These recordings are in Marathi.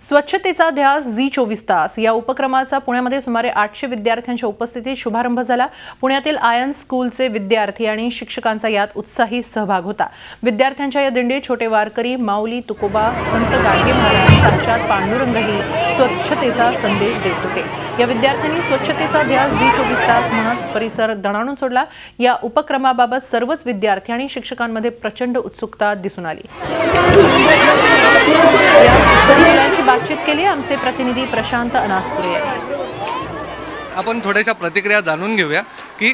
स्वच्छतेचा ध्यास झी 24 तास या उपक्रमाचा पुण्यामध्ये सुमारे 800 विद्यार्थ्यांच्या उपस्थितीत शुभारंभ झाला। पुण्यातील आयन स्कूलचे विद्यार्थी आणि शिक्षकांचा यात उत्साही सहभाग होता। विद्यार्थ्यांच्या या दिंडीत छोटे वारकरी, माऊली, तुकोबा, संत गाडगे महाराज, साक्षात पांडुरंगही स्वच्छतेचा संदेश देत होते। या विद्यार्थ्यांनी स्वच्छतेचा ध्यास झी 24 तास म्हणत परिसर दणाणून सोडला। या उपक्रमाबाबत सर्वच विद्यार्थी आणि शिक्षकांमध्ये प्रचंड उत्सुकता दिसून आली। बातचीत केली आमचे प्रतिनिधी प्रशांत अनासपुरे। आपण थोड्याशा प्रतिक्रिया जाणून घेऊया की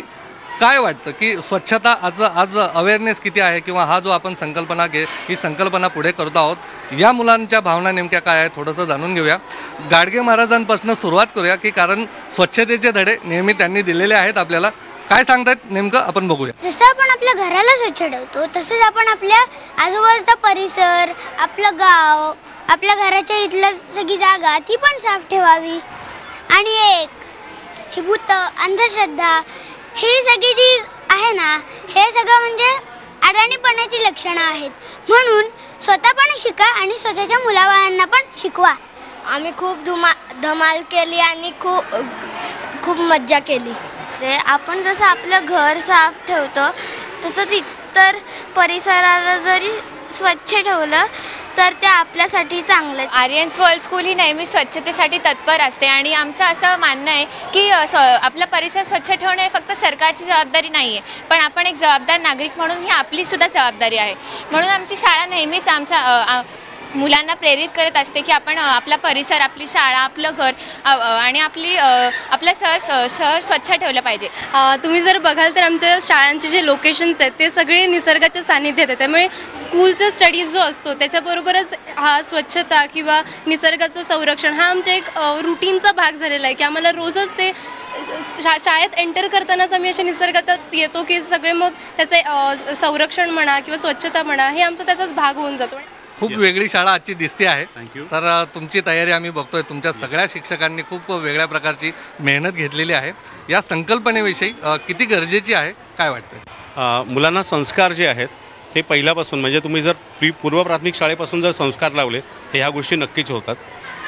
काय वाटतं की स्वच्छता आज अवेअरनेस किती आहे किंवा हा जो आपण संकल्पना ही संकल्पना पुढे करतो आहोत या मुलांच्या भावना नेमक्या काय आहेत थोडंसं जाणून घेऊया। गाडगे महाराजांपासून सुरुवात करूया की कारण स्वच्छतेचे धडे नेहमी त्यांनी दिलेले आहेत आपल्याला। काय सांगतात नेमकं आपण बघूया। जसं आपण आपल्या घराला स्वच्छ ठेवतो तसंच आपण आपल्या आजूबाजूचा परिसर, आपलं गाव, आपल्या घराच्या इथलं सगळी जागा ती पण साफ ठेवावी। आणि हे भूत अंधश्रद्धा ही सगळी जी आहे ना, हे सगळं म्हणजे अडाणीपणाची लक्षणं आहेत। म्हणून स्वतः पण शिका आणि स्वतःच्या मुलाबाळांना पण शिकवा। आम्ही खूप धमाल केली आणि खूप मज्जा केली। ते आपण जसं आपलं घर साफ ठेवतो तसंच इतर परिसराला जरी स्वच्छ ठेवलं तर ते आपल्यासाठी चांगलं। आर्यन वर्ल्ड स्कूल ही नेहमी स्वच्छतेसाठी तत्पर असते आणि आमचं असं मानणं आहे की आपला परिसर स्वच्छ ठेवणे फक्त सरकारची जबाबदारी नाही आहे, पण आपण एक जबाबदार नागरिक म्हणून ही आपली सुद्धा जबाबदारी आहे। म्हणून आमची शाळा नेहमीच आमच्या मुलांना प्रेरित करत असते की आपण आपला परिसर, आपली शाळा, आपलं घर आणि आपलं शहर स्वच्छ ठेवलं पाहिजे। तुम्ही जर बघाल तर आमच्या शाळांचे जे लोकेशन्स आहेत ते सगळे निसर्गाच्या सानिध्यात आहेत। त्यामुळे स्कूलचा स्टडी जो असतो त्याच्याबरोबरच हा स्वच्छता किंवा निसर्गाचं संरक्षण हा आमच्या एक रुटीनचा भाग झालेला आहे की आम्हाला रोजच ते शाळेत एंटर करतानाच आम्ही अशा निसर्गात येतो की सगळे मग त्याचे संरक्षण म्हणा किंवा स्वच्छता म्हणा हे आमचा त्याचाच भाग होऊन जातो। खूप वेगळी शाळा आजची दिसते आहे। तर तुमची तयारी आम्ही बघतोय, तुमच्या सगळ्या शिक्षकांनी खूप वेगळ्या प्रकारची मेहनत घेतलेली आहे। या संकल्पनेविषयी किती गरजेची आहे काय वाटतं? मुलांना संस्कार जे आहेत ते पहिल्यापासून म्हणजे तुम्ही जर पूर्व प्राथमिक शाळेपासून जर संस्कार लावले तर ह्या गोष्टी नक्कीच होतात।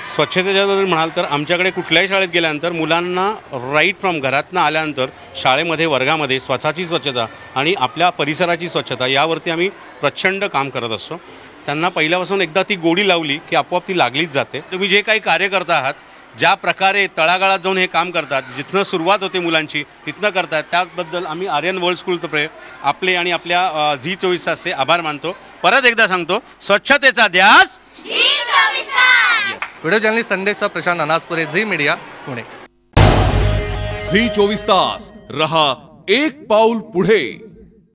स्वच्छतेच्या जर म्हणाल तर आमच्याकडे कुठल्याही शाळेत गेल्यानंतर मुलांना राईट फ्रॉम घरातनं आल्यानंतर शाळेमध्ये वर्गामध्ये स्वतःची स्वच्छता आणि आपल्या परिसराची स्वच्छता यावरती आम्ही प्रचंड काम करत असतो। त्यांना पहिल्यापासून एकदा ती गोडी लावली की आपोआप ती लागलीच जाते। तुम्ही जे काही कार्य करता आहात, ज्या प्रकारे तळागाळात जाऊन हे काम करतात, जिथनं सुरुवात होते मुलांची तिथनं करतात, त्याबद्दल आम्ही आर्यन वर्ल्ड स्कूलतर्फे आपले आणि आपल्या झी 24 तासचे आभार मानतो। परत एकदा सांगतो, स्वच्छतेचा ध्यास झी 24 तास। Video journalist Sandesh Prashant Anaspure, Zee media, Pune. Zee 24 तास रहा एक पाऊल पुढे।